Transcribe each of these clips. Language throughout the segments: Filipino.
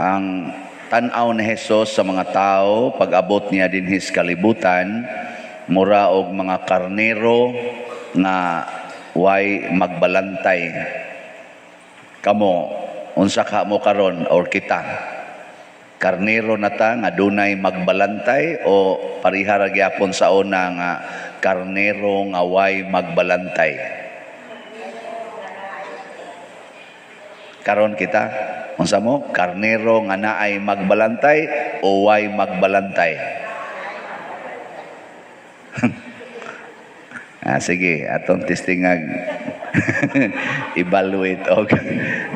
ang tan-aw ni Hesus sa mga tao pag-abot niya dinhi sa kalibutan mura og mga karnero nga way magbalantay. Kamo unsa ka mo karon or kita? Karnero na ta nga dunay magbalantay o parihara gyapon sa una nga karnero nga way magbalantay? Karon kita unsa mo? Karnero nga naay magbalantay o way magbalantay? Sige, atong testingag evaluate og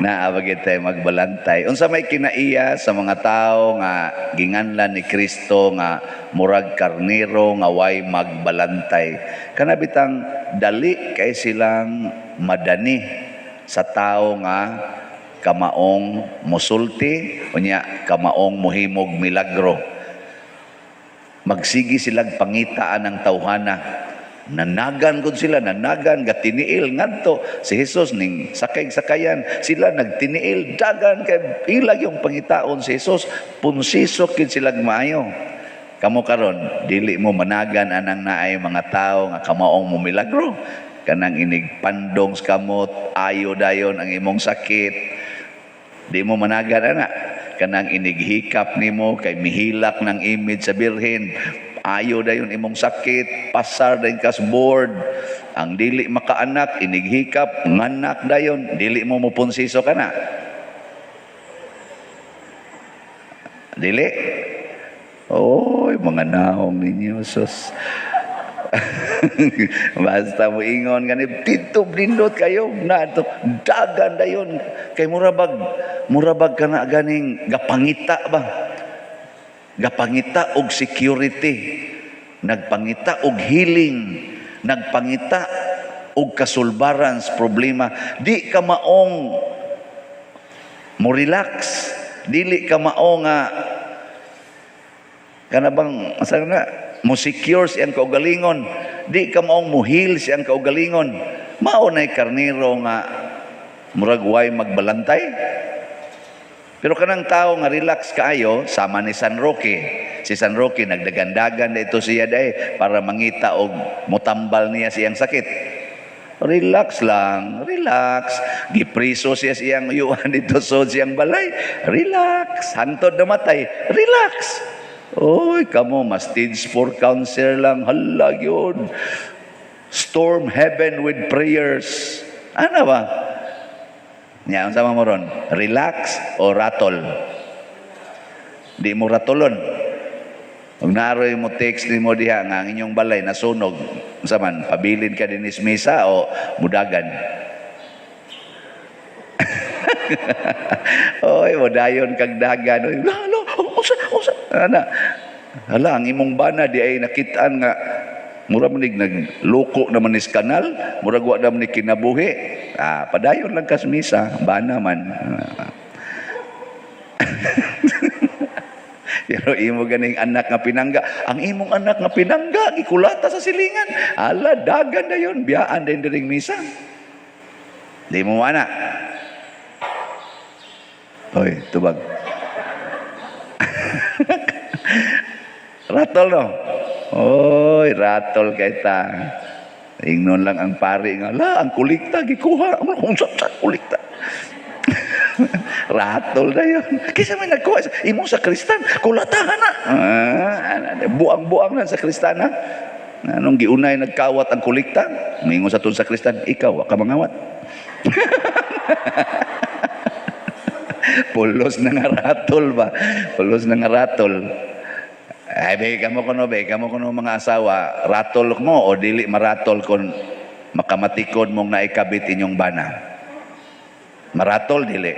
naabagit tayo magbalantay. Unsa may kinaiya sa mga tao nga ginganlan ni Kristo nga murag karnero nga way magbalantay? Kanabitang dali kay silang madani sa tao nga kamaong musulti unya kamaong muhimog milagro. Magsigi silang pangitaan ng tawhana. Nanagan gud sila, nanagan gatiniil ngadto si Hesus ning sakay-sakayan sila nagtiniil dagan kay ilag yung pangitaon si Hesus punsisok gid sila maayo. Kamo karon dili mo managan anang naay mga tao nga kamaong mo milagro, kanang inig pandong sa kamot ayo dayon ang imong sakit, di mo managan ana. Kanang inighikap nimo kay mihilak ng image sa birhen, ayo dayon imong sakit, pasar dayon kas board. Ang dili makaanak inighikap nganak dayon, dili mo mupunsiso kana. Dili. Oy, mga naong ninyo sus. Basta mo ingon ganit dito blindot kayo na to dagan dayon kay murabag kana ganing gapangita ba, gapangita og security, nagpangita og healing, nagpangita og kasulbaran sa problema. Di ka maong mo relax, dili ka mao nga kana bang asa na mo secure siyang kaugalingon, di ka maong mo heal siyang kaugalingon. Mao nay karnero nga murag way magbalantay. Pero kanang tao nga relax kaayo sama ni San Roque. Si San Roque nagdagandagan dito siya day para mangita og mutambal niya siyang sakit. Relax lang, relax. Gipriso siya siyang yuan dito so siyang balay. Relax. Hantod namatay. Relax. Oy, kamo mas stage 4 cancer lang. Hala yun. Storm heaven with prayers. Ano ba? Nya sama mo ron, relax o ratol? Di mo ratolon. Kung naroy mo text ni mo diha nga ang inyong balay nasunog, unsa man pabilin ka dinis misa o mudagan? Oy, modayon kag dagan. Oy, lalo, usa. Hala, ang imong bana di ay nakitaan nga mura manig nagloko naman is kanal, mura wa naman ni kinabuhi. Padayon lang kas misa, bana man. Pero imo ganing anak nga pinangga, ang imong anak nga pinangga gikulata sa silingan. Ala, dagan dayon, biyaan din diring misa. Di mo ana. Hoy, tubag. Ratol no. Oy, ratol kay ta. Ingnon lang ang pari nga, la, ang kulikta gikuha. Unsa sa kulikta? Ratol dayon. Kisa may nagkuha imong sa kristan, kulatahan na. Buang-buang na sa kristana. Anong giunay nagkawat ang kulikta? Mingon sa tun sa kristan, ikaw ka mangawat. Pulos na nga ratol ba? Pulos na nga ratol. Ay, kamo kuno mga asawa, ratol mo o dili maratol kung makamatikod mong naikabit inyong bana? Maratol, dili?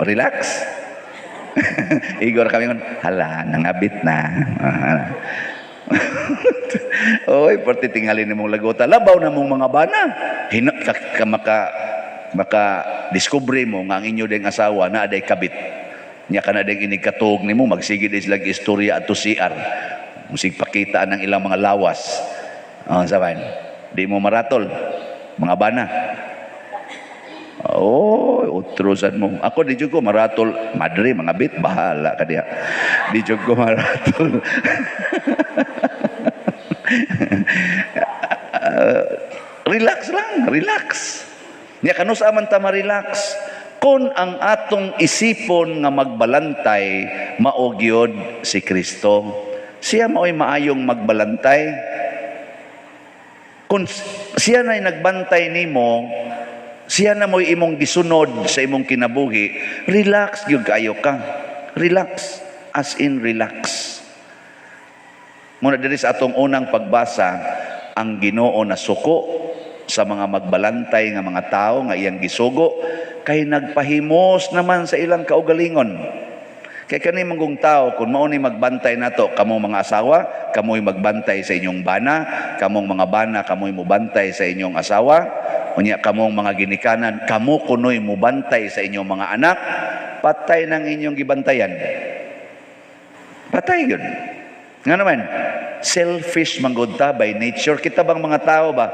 Relax. Igor kami ngon, hala, nangabit na. Oy, porti tingali nimong laguta. Labaw na mong mga bana. Hinak ka maka-discovery mo nga ang inyo ding asawa na aday kabit. Nya kana ding inigkatog nimo magsige din sila istorya ato CR. Musig pakita ng ilang mga lawas. Sabayan. Di mo maratol mga bana. Oh, utrosan mo. Ako di jud ko maratol, madre mga bit bahala ka diha. Di jud ko maratol. Relax lang, relax. Nya kanus aman ta ma-relax. Kung ang atong isipon nga magbalantay mao gyud si Kristo. Siya mao'y maayong magbalantay. Kung siya na'y nagbantay nimo, siya na mo'y imong gisunod sa imong kinabuhi, relax gyud kayo ka. Relax, as in relax. Muna diri sa atong unang pagbasa, ang Ginoo na suko sa mga magbalantay nga mga tao nga iyang gisugo kay nagpahimos naman sa ilang kaugalingon. Kay kani manggong tao kung mao ni magbantay nato, kamong mga asawa, kamoy magbantay sa inyong bana, kamong mga bana kamoy mobantay sa inyong asawa, unya kamong mga ginikanan, kamo kunoy mobantay sa inyong mga anak, patay nang inyong gibantayan. Patay yun. Nga naman, selfish manggod ta by nature. Kita bang mga tao ba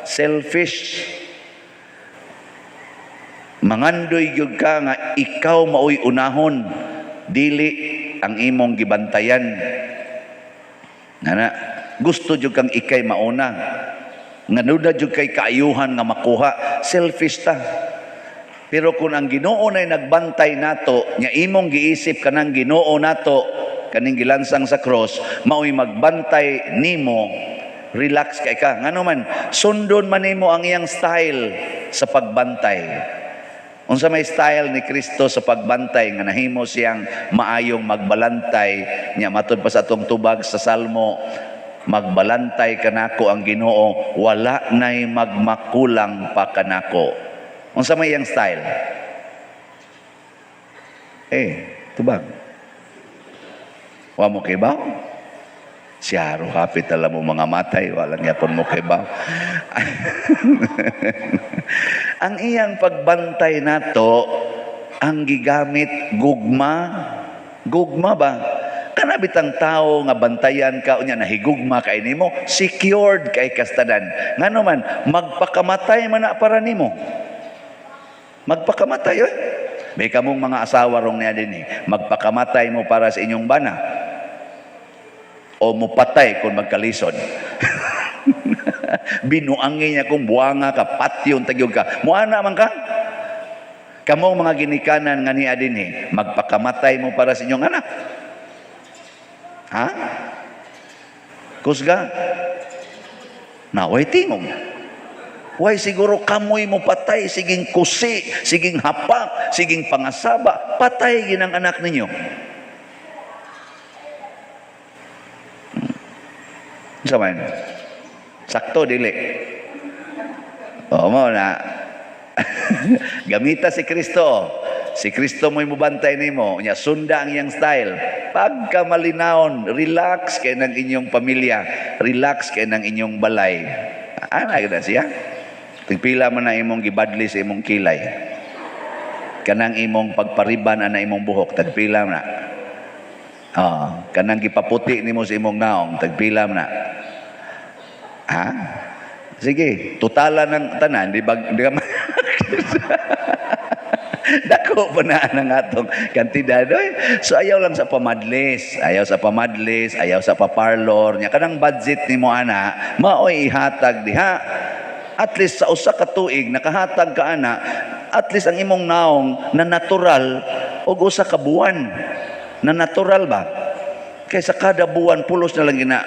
selfish? Mangandoy gyud ka nga ikaw maoy unahon, dili ang imong gibantayan. Nana, gusto jud kang ikay mauna. Nganuda jud kay kaayuhan nga makuha, selfish ta. Pero kung ang Ginoo nay nagbantay nato, nya imong giisip kanang Ginoo nato, kaning gilansang sa cross, mao'y magbantay nimo, relax kay ka. Ngano man, sundon man nimo ang iyang style sa pagbantay. Unsa may style ni Kristo sa pagbantay nga nahimo siyang maayong magbalantay, nya matud pa sa atong tubag sa Salmo, magbalantay kanako ang Ginoo, wala nay magmakulang pa kanako. Unsa may iyang style? Tubag. Wa mo kay baw? Siya ro kapit alam mo mga matay, walang yapon mo kay baw. Ang iyang pagbantay nato, ang gigamit gugma. Gugma ba? Kanabit ang tao nga bantayan ka, unya nahigugma kay nimo, secured kay kastadan. Ngano man, magpakamatay man na para nimo. Magpakamatay, oy. May kamong mga asawa rong niya din magpakamatay mo para sa inyong bana. O mupatay kung magkalisod. Binuangin niya kung buwanga ka, patyon, tagyog ka. Muana man ka? Kamong mga ginikanan nga niya din magpakamatay mo para sa inyong anak. Ha? Kusga? Naway tingog. Way siguro kamoy mo patay, siging kusi, siging hapak, siging pangasaba, patay ginang anak ninyo. Sa man? Sakto dili. O mo na. Gamita si Kristo. Si Kristo mo'y mubantay nimo, nya sunda ang iyang style. Pagka malinawon, relax kay ng inyong pamilya, relax kay ng inyong balay. Ana gid siya. Tigpila man na imong gibadli sa imong kilay. Kanang imong pagpariban ana imong buhok, tagpila na. Kanang gipaputi nimo sa imong naong, tagpila na. Ha? Sige, totalan ng tanan, di ba? Dako pa na ang atong kantidad. So ayaw lang sa pamadlis, ayaw sa paparlor nya. Kanang budget nimo ana, maoy ihatag diha. At least sa usa ka tuig nakahatag ka ana, at least ang imong naong na natural og usa ka buwan. Na natural ba? Kaysa kada buwan pulos na lang gina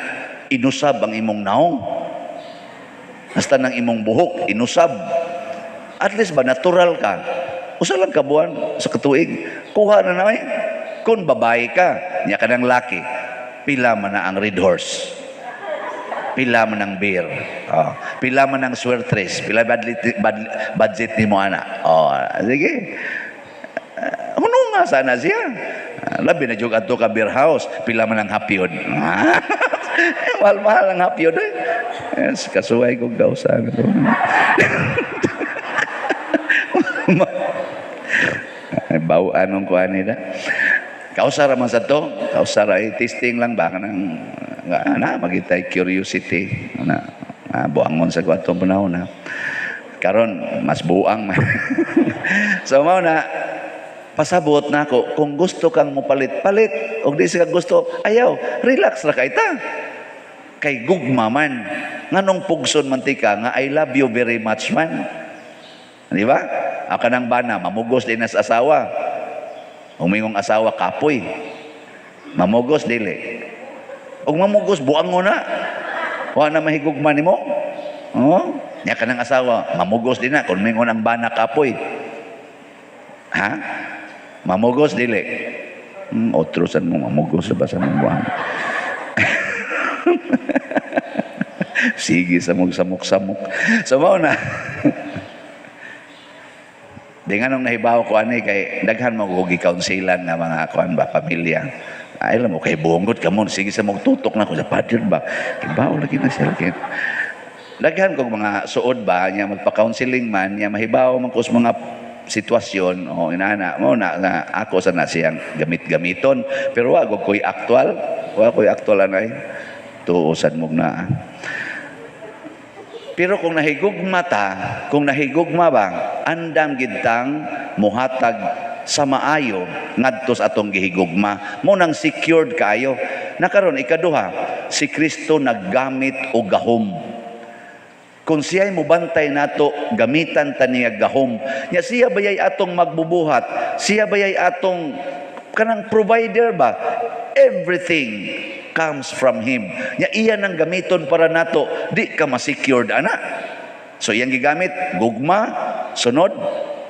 inusab ang imong naong. Hasta ng imong buhok inusab. At least ba natural ka? Usa lang ka buwan sa katuig. Kuha na naman. Kung babae ka, nya ka ng laki, pila man na ang red horse. Pila man ang beer. Pila man ang swertres. Pila budget ni mo ana. Sige. Hununga sana siya. Labi na jug adto ka beer house. Pila man ang hapyod. Mahal ang hapyod. Kasuway kong gausa. Bawaan mong kuha nila. Kausara man sa to. Kausara testing lang ba? Magitay curiosity. Buangon sa kwatong panahon. Karon mas buang man. So mao na pasabot na ako, kung gusto kang mupalit-palit o di ka gusto, ayaw, relax ra kay ta. Kay gugma man, nganong pugson mantika nga I love you very much man. Di ba? Aka nang bana, mamugos din sa asawa. Umingong asawa, kapoy. Mamugos, dili. Og mamugos, buang mo na. Wa na mahigugma ni mo. Oh, nya ka ng asawa, mamugos din na. Kung mingon ang bana, kapoy. Ha? Mamugos, dili. Otrosan mo, mamugos sa basa mong buang. Sige, samok-samok. So, mao na. Di nga nung nahibaw ko ani kay daghan mo ko gi-counselan nga mga kuan ba pamilya. Ay alam mo kay bungot ka mo sige sa mong tutok na ko sa pader ba. Kibaw lagi na siya lagi. Daghan kog mga suod ba nya magpa-counseling man nya mahibaw man ko sa mga sitwasyon o inana mo na nga ako sa na siyang gamit-gamiton pero wag ko'y aktual. Wa ko'y aktual anay. Tuusan mo na. Pero kung nahigugma ba, andam gidtang muhatag sa maayo ngadto sa atong gihigugma, mo nang secured kayo. Nakaron ikaduha, si Kristo naggamit og gahom. Kung siya'y mubantay nato, gamitan ta niya gahom. Nya siya bayay atong magbubuhat, siya bayay atong kanang provider ba? Everything comes from Him. Nya iyan ang gamiton para nato, di ka ma-secured ana. So iyang gigamit, gugma, sunod,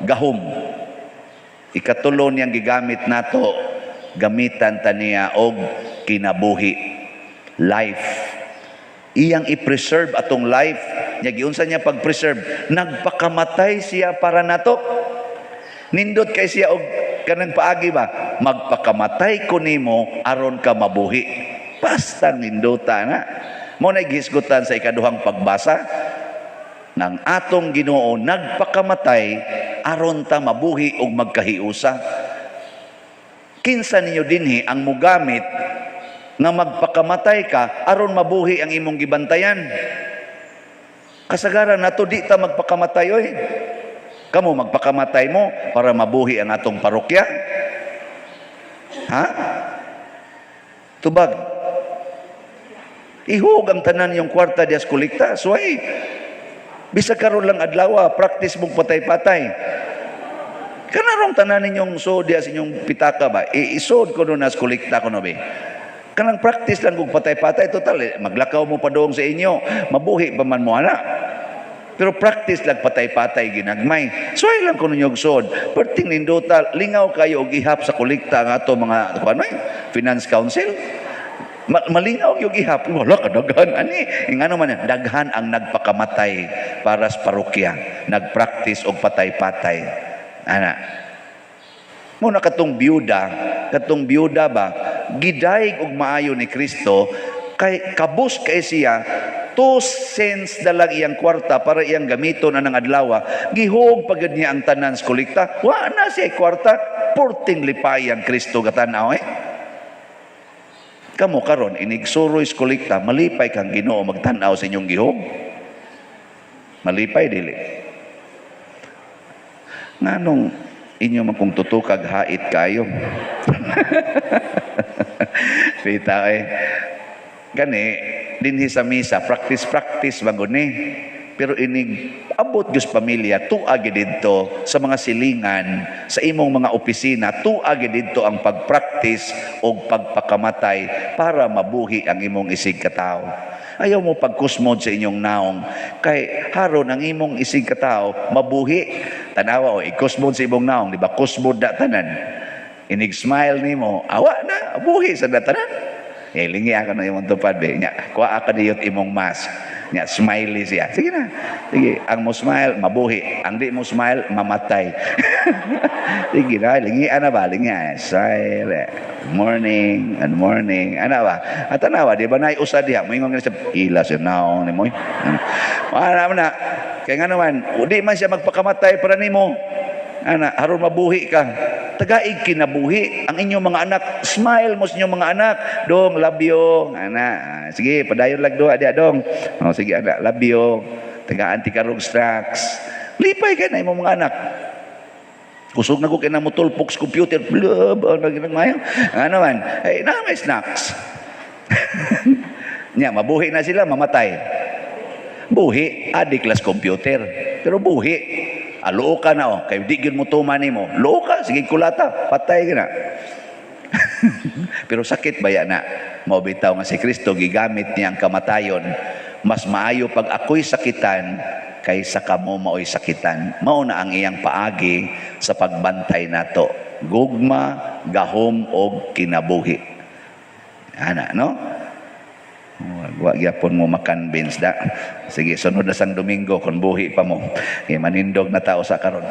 gahom. Ikatulo niyang gigamit nato, gamitan ta niya og kinabuhi, life. Iyang i-preserve atong life. Nya giunsa niya pag-preserve, nagpakamatay siya para nato. Nindot kay siya og kanang paagi ba, magpakamatay ko nimo aron ka mabuhi. Basta ninduta na. Mo na gisgutan sa ikaduhang pagbasa ng atong Ginoo nagpakamatay aron ta mabuhi og magkahiusa. Kinsa ninyo dinhi ang mugamit nga magpakamatay ka aron mabuhi ang imong gibantayan? Kasagaran nato di ta magpakamatay oy. Kamo magpakamatay mo para mabuhi ang atong parokya? Ha? Tubag. Ihog ang tanan yung kwarta dias kolekta. So ay, bisa karon lang adlaw, practice mong patay-patay. Kanarong tanan ninyong so dias inyong pitaka ba? Isod ko doon as kolekta ko no be. Kanang practice lang kung patay-patay. Total, maglakaw mo pa doon sa inyo. Mabuhi pa man mo ana. Pero practice lang patay-patay ginagmay. So ay lang ko ninyong sod. Perting nindota, lingaw kayo og ihap sa kolekta nga to mga finance council. Malingaw yung ihap. Wala ka, daghan. Ani, nga naman, daghan ang nagpakamatay para sa parokya. Nagpractice og patay-patay. Ana. Muna katong biyuda ba, gidaig og maayo ni Kristo, kay kabus kay siya, 2 cents dalang iyang kwarta para iyang gamiton anang adlaw. Gihog pagad niya ang tanan sa kolekta. Wa na siya kwarta, porting lipay ang Kristo gatanaw Kamo karon inigsuroy sa kolekta, malipay kang Ginoo magtan-aw sa inyong gihog. Malipay dili. Nganong inyo man kung tutukag hait kayo. Pita gani dinhi sa misa practice bagod ni. Pero inig abot Diyos pamilya, tuagi dito sa mga silingan, sa imong mga opisina, tuagi dito ang pagpractice o pagpakamatay para mabuhi ang imong isig katao. Ayaw mo pagkusmod sa inyong naong, kay haron ang imong isig katao, mabuhi. Tanawa o, ikusmod sa imong naong, di ba? Kusmod na tanan. Inig smile ni mo, awa na, buhi sa datanan. Lingi ako na imong tupad, be. Kuha ako niyot imong mask. Nya smiley siya. Sige na. Sige, ang mo smile mabuhi, ang di mo smile mamatay. Sige na, lingi ana ba? Lingi. Smile. Morning and morning. Ana ba? At anawa, di ba nay usa diha? Moingon nga sa ila sa naong ni mo. Ana na. Kaya nga naman, di man siya magpakamatay para nimo. Ana, haron mabuhi ka. Tagaig kinabuhi ang inyong mga anak. Smile mo sa inyong mga anak. Dong, love you. Ana, sige, padayon lang doa dia dong. Oh, sige anak, love you. Tagaan ti karong straks. Lipay ka na imong mga anak. Kusog na ko kaya na mo tulpok sa computer. Blah, blah, mayo. Ano man? Ay, na may snacks. Nya, mabuhi na sila, mamatay. Buhi, adik las computer. Pero buhi. Loo ka na, oh. Kaya di yun mo tumani mo. Loo ka, sige kulata. Patay ka na. Pero sakit ba yan na? Maubitaw nga si Kristo, gigamit niya ang kamatayon. Mas maayo pag ako'y sakitan, kaysa kamo mao'y sakitan. Mao na ang iyang paagi sa pagbantay nato. Gugma, gahom, og kinabuhi. Ana, no? Wag yapon mo makonvince da. Sige, sunod na sang Domingo kung buhi pa mo. Manindog na tao sa karon.